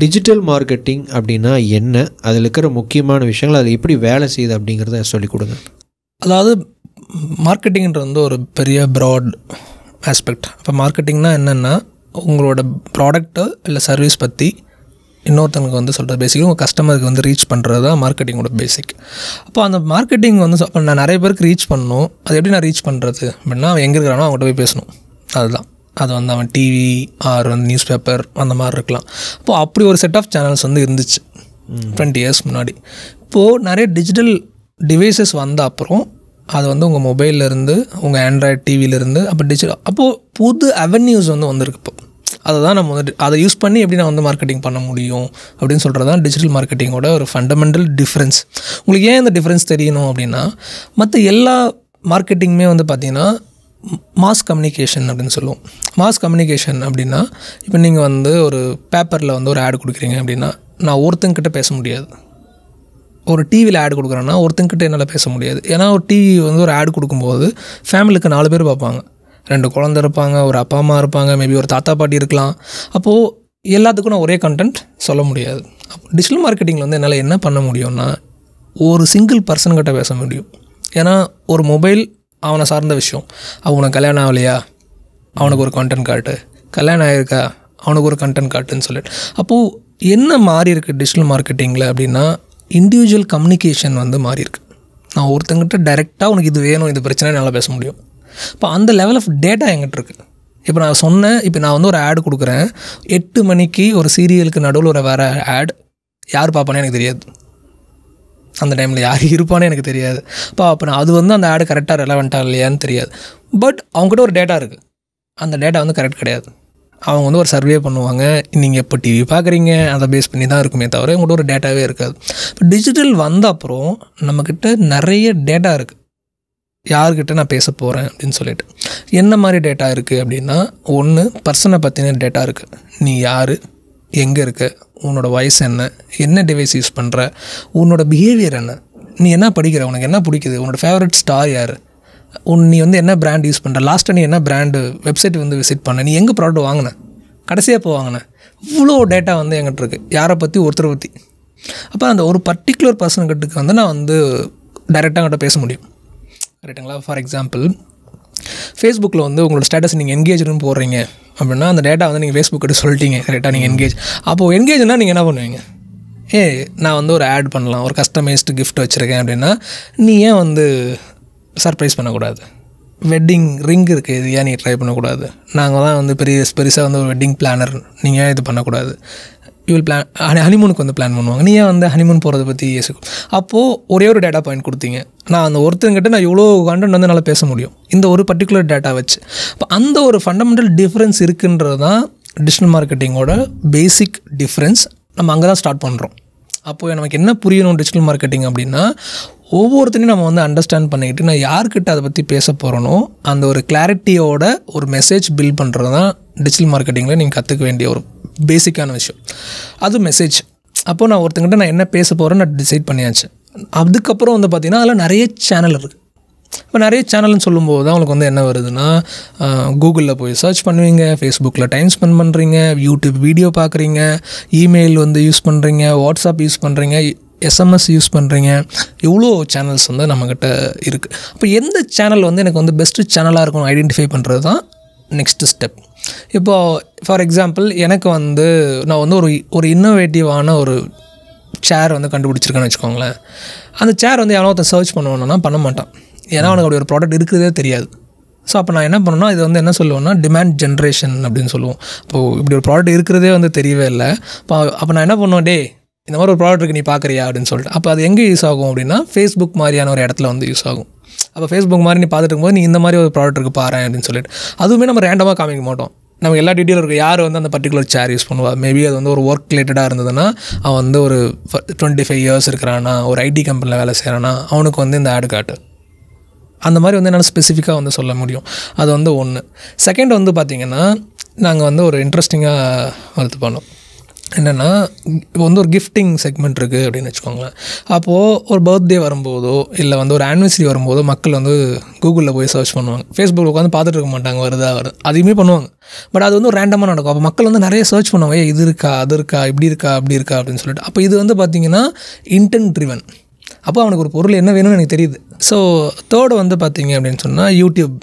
Digital marketing அப்படின்னா என்ன, அதில் இருக்கிற முக்கியமான விஷயங்கள், அது எப்படி வேலை செய்யுது அப்படிங்கிறத சொல்லிக் கொடுங்க. அதாவது மார்க்கெட்டிங்கிறது வந்து ஒரு பெரிய ப்ராட் ஆஸ்பெக்ட். இப்போ மார்க்கெட்டிங்னா என்னென்னா, உங்களோட ப்ராடக்ட்டோ இல்லை சர்வீஸ் பற்றி இன்னொருத்தனுக்கு வந்து சொல்கிறது, பேசிக்காக உங்கள் கஸ்டமருக்கு வந்து ரீச் பண்ணுறது தான் மார்க்கெட்டிங்கோட பேசிக். அப்போ அந்த மார்க்கெட்டிங் வந்து அப்போ நான் நிறைய பேருக்கு ரீச் பண்ணணும். அது எப்படி நான் ரீச் பண்ணுறது அப்படின்னா, அவன் எங்கே இருக்கிறானோ அவங்கள்ட்ட போய் பேசணும். அதுதான். அது வந்து அவன் டிவி ஆர் வந்து நியூஸ் பேப்பர் அந்த மாதிரி இருக்கலாம். அப்போது அப்படி ஒரு செட் ஆஃப் சேனல்ஸ் வந்து இருந்துச்சு 20 years முன்னாடி. இப்போது நிறைய டிஜிட்டல் டிவைசஸ் வந்த அப்புறம் அது வந்து உங்கள் மொபைல்லேருந்து, உங்கள் ஆண்ட்ராய்டு டிவிலேருந்து அப்போது புது அவென்யூஸ் வந்து வந்திருக்கு. இப்போ அதை தான் நம்ம வந்து அதை யூஸ் பண்ணி எப்படி நான் வந்து மார்க்கெட்டிங் பண்ண முடியும் அப்படின்னு சொல்கிறது தான் டிஜிட்டல் மார்க்கெட்டிங்கோட ஒரு ஃபண்டமெண்டல் டிஃப்ரென்ஸ். உங்களுக்கு ஏன் இந்த டிஃப்ரென்ஸ் தெரியணும் அப்படின்னா, மற்ற எல்லா மார்க்கெட்டிங்குமே வந்து பார்த்திங்கன்னா மாஸ் கம்யூனிகேஷன் அப்படின்னு சொல்லுவோம். மாஸ் கம்யூனிகேஷன் அப்படின்னா, இப்போ நீங்கள் வந்து ஒரு பேப்பரில் வந்து ஒரு ஆட் கொடுக்குறீங்க அப்படின்னா, நான் ஒருத்தங்கிட்ட பேச முடியாது. ஒரு டிவியில் ஆட் கொடுக்குறேன்னா ஒருத்தங்கிட்ட என்னால் பேச முடியாது. ஏன்னா ஒரு டிவி வந்து ஒரு ஆட் கொடுக்கும்போது ஃபேமிலிக்கு 4 பேர் பார்ப்பாங்க. 2 குழந்தை இருப்பாங்க, ஒரு அப்பா அம்மா இருப்பாங்க, மேபி ஒரு தாத்தா பாட்டி இருக்கலாம். அப்போது எல்லாத்துக்கும் நான் ஒரே கண்டென்ட் சொல்ல முடியாது. டிஜிட்டல் மார்க்கெட்டிங்கில் வந்து என்னால் என்ன பண்ண முடியும்னா, ஒரு சிங்கிள் பர்சன்கிட்ட பேச முடியும். ஏன்னா ஒரு மொபைல் அவனை சார்ந்த விஷயம். அவனுக்கு கல்யாணம் ஆகலையா, அவனுக்கு ஒரு கண்டென்ட் காட்டு. கல்யாணம் ஆகிருக்கா, அவனுக்கு ஒரு கண்டென்ட் காட்டுன்னு சொல்லிட்டு. அப்போது என்ன மாறி இருக்குது டிஜிட்டல் மார்க்கெட்டிங்கில் அப்படின்னா, இண்டிவிஜுவல் கம்யூனிகேஷன் வந்து மாறி இருக்குது. நான் ஒருத்தங்கிட்ட டைரெக்டாக உனக்கு இது வேணும், இது பிரச்சனை என்னால் பேச முடியும். இப்போ அந்த லெவல் ஆஃப் டேட்டா எங்கிட்ட இருக்குது. இப்போ நான் சொன்னேன், இப்போ நான் வந்து ஒரு ஆட் கொடுக்குறேன், 8 மணிக்கு ஒரு சீரியலுக்கு நடுவில் ஒரு வேறு ஆட், யார் பார்ப்பானே எனக்கு தெரியாது. அந்த டைமில் யார் இருப்பானே எனக்கு தெரியாது. அப்போ நான் அது வந்து அந்த ஆடு கரெக்டாக ரெலவெண்ட்டாக இல்லையான்னு தெரியாது. பட் அவங்ககிட்ட ஒரு டேட்டா இருக்குது. அந்த டேட்டா வந்து கரெக்ட் கிடையாது. அவங்க வந்து ஒரு சர்வே பண்ணுவாங்க, நீங்கள் எப்போ டிவி பார்க்குறீங்க அதை பேஸ் பண்ணி தான் இருக்குமே தவிர உங்கள்கிட்ட ஒரு டேட்டாவே இருக்காது. இப்போ டிஜிட்டல் வந்த அப்புறம் நம்மக்கிட்ட நிறைய டேட்டா இருக்குது. யார்கிட்ட நான் பேச போகிறேன் அப்படின்னு சொல்லிட்டு என்ன மாதிரி டேட்டா இருக்குது அப்படின்னா, ஒன்று பர்சனை பற்றின டேட்டா இருக்குது. நீ யார், எங்கே இருக்க, உன்னோட வயசு என்ன, என்ன டிவைஸ் யூஸ் பண்ணுற, உன்னோட பிஹேவியர் என்ன, நீ என்ன படிக்கிற, உனக்கு என்ன பிடிக்குது, உன்னோட ஃபேவரட் ஸ்டார் யார், நீ வந்து என்ன பிராண்ட் யூஸ் பண்ணுற, லாஸ்ட்டாக நீ என்ன பிராண்டு வெப்சைட் வந்து விசிட் பண்ண, நீ எங்கே ப்ராடக்ட் வாங்கின, கடைசியாக இப்போ வாங்கின, இவ்வளோ டேட்டா வந்து எங்கிட்ட இருக்குது. யாரை பற்றி, ஒருத்தரை பற்றி. அப்போ அந்த ஒரு பர்டிகுலர் பர்சன்கிட்ட வந்து நான் வந்து டைரெக்டாக கிட்ட பேச முடியும். கரெக்டுங்களா? ஃபார் எக்ஸாம்பிள், ஃபேஸ்புக்கில் வந்து உங்களோட ஸ்டேட்டஸ் நீங்கள் என்கேஜ்னு போடுறீங்க அப்படின்னா, அந்த டேட்டா வந்து நீங்கள் ஃபேஸ்புக்கிட்ட சொல்லிட்டீங்க கரெக்டாக நீங்கள் என்கேஜ். அப்போது என்கேஜ்னால் நீங்கள் என்ன பண்ணுவீங்க? நான் வந்து ஒரு ஆட் பண்ணலாம், ஒரு கஸ்டமைஸ்டு கிஃப்ட் வச்சுருக்கேன் அப்படின்னா, நீ ஏன் வந்து சர்ப்ரைஸ் பண்ணக்கூடாது? வெட்டிங் ரிங் இருக்குது, இது ஏன் நீ ட்ரை பண்ணக்கூடாது? நாங்கள் தான் வந்து பெருசாக வந்து ஒரு வெட்டிங் பிளானர், நீங்கள் ஏன் இது பண்ணக்கூடாது? வில் பிளான் ஹனிமூனுக்கு வந்து பிளான் பண்ணுவாங்க, நீ ஏன் வந்து ஹனிமூன் போகிறத பற்றி யோசிக்கும். அப்போது ஒரே ஒரு டேட்டா பாயிண்ட் கொடுத்தீங்க, நான் அந்த ஒருத்தங்கிட்ட நான் இவ்வளோ கண்டென்ட் வந்து என்னால் பேச முடியும் இந்த ஒரு பர்டிகுலர் டேட்டா வச்சு. அப்போ அந்த ஒரு ஃபண்டமெண்டல் டிஃப்ரென்ஸ் இருக்குன்றது தான் டிஜிட்டல் மார்க்கெட்டிங்கோட பேசிக் டிஃப்ரென்ஸ். நம்ம அங்கே தான் ஸ்டார்ட் பண்ணுறோம். அப்போது நமக்கு என்ன புரியணும் டிஜிட்டல் மார்க்கெட்டிங் அப்படின்னா, ஒவ்வொருத்தரையும் நம்ம வந்து அண்டர்ஸ்டாண்ட் பண்ணிக்கிட்டு நான் யார்கிட்ட அதை பற்றி பேச போகிறனோ அந்த ஒரு கிளாரிட்டியோட ஒரு மெசேஜ் பில்ட் பண்ணுறது தான் டிஜிட்டல் மார்க்கெட்டிங்கில் நீங்கள் கற்றுக்க வேண்டிய ஒரு பேசிக்கான விஷயம். அது மெசேஜ். அப்போது நான் ஒருத்தங்கிட்ட நான் என்ன பேச போகிறேன்னு நான் டிசைட் பண்ணியாச்சு. அதுக்கப்புறம் வந்து பார்த்திங்கன்னா அதில் நிறைய சேனல் இருக்குது. இப்போ நிறைய சேனல்னு சொல்லும்போது தான் உங்களுக்கு வந்து என்ன வருதுன்னா, கூகுளில் போய் சர்ச் பண்ணுவீங்க, ஃபேஸ்புக்கில் டைம் ஸ்பெண்ட் பண்ணுறீங்க, யூடியூப் வீடியோ பார்க்குறீங்க, இமெயில் வந்து யூஸ் பண்ணுறீங்க, வாட்ஸ்அப் யூஸ் பண்ணுறீங்க, எஸ்எம்எஸ் யூஸ் பண்ணுறீங்க. இவ்வளோ சேனல்ஸ் வந்து நம்மக்கிட்ட இருக்குது. அப்போ எந்த சேனல் வந்து எனக்கு வந்து பெஸ்ட்டு சேனலாக இருக்கும் ஐடென்டிஃபை பண்ணுறது தான் நெக்ஸ்ட்டு ஸ்டெப். இப்போது ஃபார் எக்ஸாம்பிள், எனக்கு வந்து நான் வந்து ஒரு இன்னோவேட்டிவான ஒரு சேர் வந்து கண்டுபிடிச்சிருக்கேன்னு வச்சுக்கோங்களேன். அந்த சேர் வந்து எவனோ ஒருத்தன் சர்ச் பண்ணுவானா பண்ண மாட்டான். ஏன்னா அவனுக்கு அப்படி ஒரு ப்ராடக்ட் இருக்கிறதே தெரியாது. ஸோ அப்போ நான் என்ன பண்ணேன்னா, இது வந்து என்ன சொல்லுவேன்னா டிமாண்ட் ஜென்ரேஷன் அப்படின்னு சொல்லுவோம். இப்போது இப்படி ஒரு ப்ராடக்ட் இருக்கிறதே வந்து தெரியவே இல்லை. அப்போ நான் என்ன பண்ணுவேன், இந்த மாதிரி ஒரு ப்ராடக்ட் இருக்குது, நீ பார்க்குறியா அப்படின்னு சொல்லிட்டு. அப்போ அது எங்கே யூஸ் ஆகும் அப்படின்னா, ஃபேஸ்புக் மாதிரியான ஒரு இடத்துல வந்து யூஸ் ஆகும். அப்போ ஃபேஸ்புக் மாதிரி நீ பார்த்துட்டு இருக்கும்போது நீ இந்த மாதிரி ஒரு ப்ராடக்ட் இருக்குது பாரு அப்படின்னு சொல்லிட்டு, அதுவுமே நம்ம ரேண்டமாக காமிக்க மாட்டோம். நம்ம எல்லா டீட்டெயிலும் இருக்குது. யார் வந்து அந்த பர்டிகுலர் சேர் யூஸ் பண்ணுவாள், மேபி அது வந்து ஒரு ஒர்க் ரிலேட்டடாக இருந்ததுன்னா, அவன் வந்து ஒரு 25 years இருக்கிறானா, ஒரு ஐடி கம்பெனியில் வேலை செய்கிறானா, அவனுக்கு வந்து இந்த ஆடு காட்டு. அந்த மாதிரி வந்து என்னால் ஸ்பெசிஃபிக்காக வந்து சொல்ல முடியும். அது வந்து ஒன்று. செகண்ட் வந்து பார்த்திங்கன்னா, நாங்கள் வந்து ஒரு இன்ட்ரெஸ்டிங்காக இது பண்ணோம். என்னென்னா இப்போ வந்து ஒரு கிஃப்டிங் செக்மெண்ட் இருக்குது அப்படின்னு வச்சுக்கோங்களேன். அப்போது ஒரு பர்த்டே வரும்போதோ இல்லை வந்து ஒரு ஆனிவர்சரி வரும்போதோ மக்கள் வந்து கூகுளில் போய் சர்ச் பண்ணுவாங்க. ஃபேஸ்புக்கில் உட்காந்து பார்த்துட்டு இருக்க மாட்டாங்க, வருது அதையுமே பண்ணுவாங்க. பட் அது வந்து ஒரு ரேண்டமாக நடக்கும். அப்போ மக்கள் வந்து நிறைய சர்ச் பண்ணுவாங்க, இது இருக்கா, அது இருக்கா, இப்படி இருக்கா, அப்படி இருக்கா அப்படின்னு சொல்லிட்டு. அப்போ இது வந்து பார்த்திங்கன்னா இன்டென்ட் ட்ரிவன். அப்போ அவனுக்கு ஒரு பொருள் என்ன வேணும்னு எனக்கு தெரியுது. ஸோ தேர்டு வந்து பார்த்திங்க அப்படின்னு சொன்னால் யூடியூப்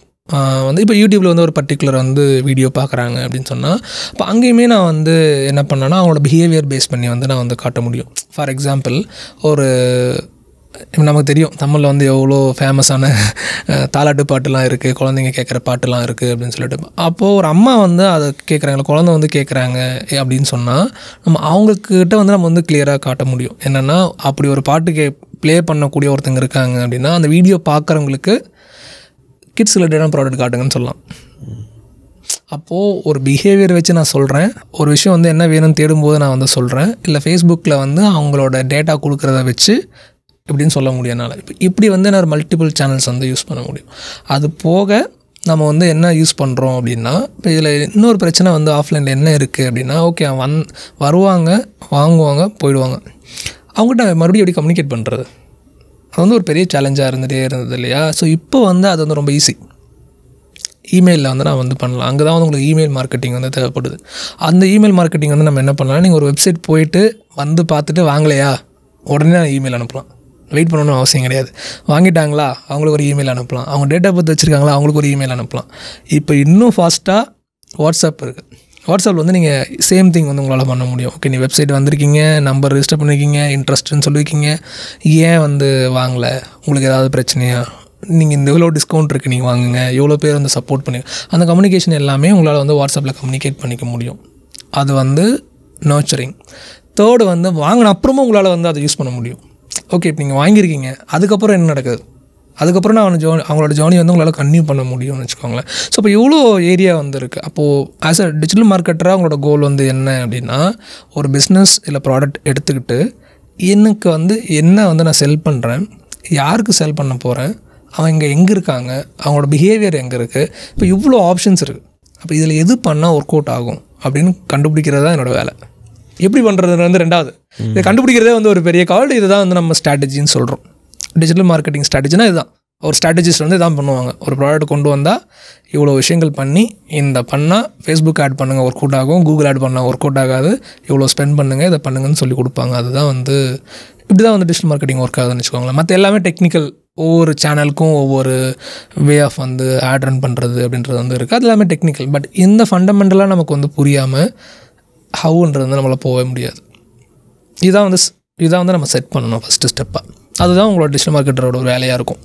வந்து இப்போ யூடியூப்பில் வந்து ஒரு பர்டிகுலர் வந்து வீடியோ பார்க்குறாங்க அப்படின்னு சொன்னால் இப்போ அங்கேயுமே நான் வந்து என்ன பண்ணேன்னா அவங்களோட பிஹேவியர் பேஸ் பண்ணி வந்து நான் வந்து காட்ட முடியும். ஃபார் எக்ஸாம்பிள் ஒரு நமக்கு தெரியும் தமிழில் வந்து எவ்வளோ ஃபேமஸான தாலாட்டு பாட்டுலாம் இருக்குது, குழந்தைங்க கேட்குற பாட்டுலாம் இருக்குது அப்படின்னு சொல்லிட்டு. அப்போது ஒரு அம்மா வந்து அதை கேட்குறாங்க, குழந்தை வந்து கேட்குறாங்க அப்படின்னு சொன்னால் நம்ம அவங்கக்கிட்ட வந்து நம்ம வந்து கிளியராக காட்ட முடியும். என்னென்னா அப்படி ஒரு பாட்டு ப்ளே பண்ணக்கூடிய ஒருத்தங்க இருக்காங்க அப்படின்னா அந்த வீடியோ பார்க்குறவங்களுக்கு கிட்ஸ் ரிலேட்டடான ப்ராடக்ட் காட்டுங்கன்னு சொல்லலாம். அப்போது ஒரு பிஹேவியர் வச்சு நான் சொல்கிறேன், ஒரு விஷயம் வந்து என்ன வேணும்னு தேடும்போது நான் வந்து சொல்கிறேன். இல்லை ஃபேஸ்புக்கில் வந்து அவங்களோட டேட்டா கொடுக்குறத வச்சு இப்படின்னு சொல்ல முடியாதனால இப்படி வந்து நான் மல்டிபிள் சேனல்ஸ் வந்து யூஸ் பண்ண முடியும். அது போக நம்ம வந்து என்ன யூஸ் பண்ணுறோம் அப்படின்னா இப்போ இதில் இன்னொரு பிரச்சனை வந்து ஆஃப்லைனில் என்ன இருக்குது அப்படின்னா ஓகே வருவாங்க, வாங்குவாங்க, போயிடுவாங்க. அவங்ககிட்ட மறுபடியும் எப்படி கம்யூனிகேட் பண்ணுறது, அது வந்து ஒரு பெரிய சேலஞ்சாக இருந்துகிட்டே இருந்தது இல்லையா? ஸோ இப்போ வந்து அது வந்து ரொம்ப ஈஸி. இமெயிலில் வந்து நான் வந்து பண்ணலாம். அங்கே தான் வந்து உங்களுக்கு இமெயில் மார்க்கெட்டிங் வந்து தேவைப்படுது. அந்த இமெயில் மார்க்கெட்டிங் வந்து நம்ம என்ன பண்ணலாம், நீங்கள் ஒரு வெப்சைட் போயிட்டு வந்து பார்த்துட்டு வாங்கலையா உடனே நான் இமெயில் அனுப்பலாம். வெயிட் பண்ணணும்னு அவசியம் கிடையாது. வாங்கிட்டாங்களா அவங்களுக்கு ஒரு இமெயில் அனுப்பலாம், அவங்க டேட்டா பற்றி வச்சுருக்காங்களா அவங்களுக்கு ஒரு இமெயில் அனுப்பலாம். இப்போ இன்னும் ஃபாஸ்ட்டாக வாட்ஸ்அப் இருக்குது. வாட்ஸ்அப்பில் வந்து நீங்கள் சேம் திங் வந்து உங்களால் பண்ண முடியும். ஓகே, நீ வெப்சைட் வந்திருக்கீங்க, நம்பர் ரிஜிஸ்டர் பண்ணியிருக்கீங்க, இன்ட்ரெஸ்ட்டுன்னு சொல்லியிருக்கீங்க, ஏன் வந்து வாங்கலை, உங்களுக்கு ஏதாவது பிரச்சனையா, நீங்கள் இந்த இவ்வளோ டிஸ்கவுண்ட் இருக்குது நீங்கள் வாங்குங்க, எவ்வளோ பேர் வந்து சப்போர்ட் பண்ணி அந்த கம்யூனிகேஷன் எல்லாமே உங்களால் வந்து வாட்ஸ்அப்பில் கம்யூனிகேட் பண்ணிக்க முடியும். அது வந்து நர்ச்சரிங். தேர்டு வந்து வாங்கின அப்புறமும் உங்களால் வந்து அதை யூஸ் பண்ண முடியும். ஓகே, இப்போ நீங்கள் வாங்கியிருக்கீங்க, அதுக்கப்புறம் என்ன நடக்குது, அதுக்கப்புறம் நான் அவங்களோட ஜேர்னி வந்து உங்களால் கன்டினியூ பண்ண முடியும்னு வச்சுக்கோங்களேன். ஸோ இப்போ இவ்வளோ ஏரியா வந்து இருக்குது. அப்போது ஆஸ் அ டிஜிட்டல் மார்க்கெட்டராக அவங்களோட கோல் வந்து என்ன அப்படின்னா ஒரு பிஸ்னஸ் இல்லை ப்ராடக்ட் எடுத்துக்கிட்டு எனக்கு வந்து என்ன வந்து நான் செல் பண்ணுறேன், யாருக்கு செல் பண்ண போகிறேன், அவங்க எங்கே இருக்காங்க, அவங்களோட பிஹேவியர் எங்கே இருக்குது, இப்போ இவ்வளோ ஆப்ஷன்ஸ் இருக்குது. அப்போ இதில் எது பண்ணால் ஒர்க் அவுட் ஆகும் அப்படின்னு கண்டுபிடிக்கிறது தான் என்னோடய வேலை. எப்படி பண்ணுறது வந்து ரெண்டாவது. இதை கண்டுபிடிக்கிறதே வந்து ஒரு பெரிய கால். இதுதான் வந்து நம்ம ஸ்ட்ராட்டஜின்னு சொல்கிறோம். டிஜிட்டல் மார்க்கெட்டிங் ஸ்ட்ராட்டஜினா இதுதான். ஒரு ஸ்ட்ராட்டஜிஸ்ட் வந்து இதான் பண்ணுவாங்க. ஒரு ப்ராடக்ட் கொண்டு வந்தால் இவ்வளோ விஷயங்கள் பண்ணி இந்த பண்ணால் ஃபேஸ்புக் ஆட் பண்ணுங்கள் ஒர்க் அவுட் ஆகும், கூகுள் ஆட் பண்ணால் ஒர்க் அவுட் ஆகாது, இவ்வளோ ஸ்பெண்ட் பண்ணுங்கள், இதை பண்ணுங்கன்னு சொல்லி கொடுப்பாங்க. அதுதான் வந்து இப்படி தான் வந்து டிஜிட்டல் மார்க்கெட்டிங் ஒர்க் ஆகுதுன்னு வச்சுக்கோங்களேன். மற்ற எல்லாமே டெக்னிக்கல், ஒவ்வொரு சேனலுக்கும் ஒவ்வொரு வே ஆஃப் வந்து ஆட் ரன் பண்ணுறது அப்படின்றது வந்து இருக்குது. அது எல்லாமே டெக்னிக்கல். பட் இந்த ஃபண்டமெண்டலாக நமக்கு வந்து புரியாமல் ஹவுன்றது வந்து நம்மளால் போக முடியாது. இதான் வந்து நம்ம செட் பண்ணணும் ஃபஸ்ட்டு ஸ்டெப்பாக. அதுதான் உங்களோட டிஜிட்டல் மார்க்கெட்டரோட ஒரு வேலையாக இருக்கும்.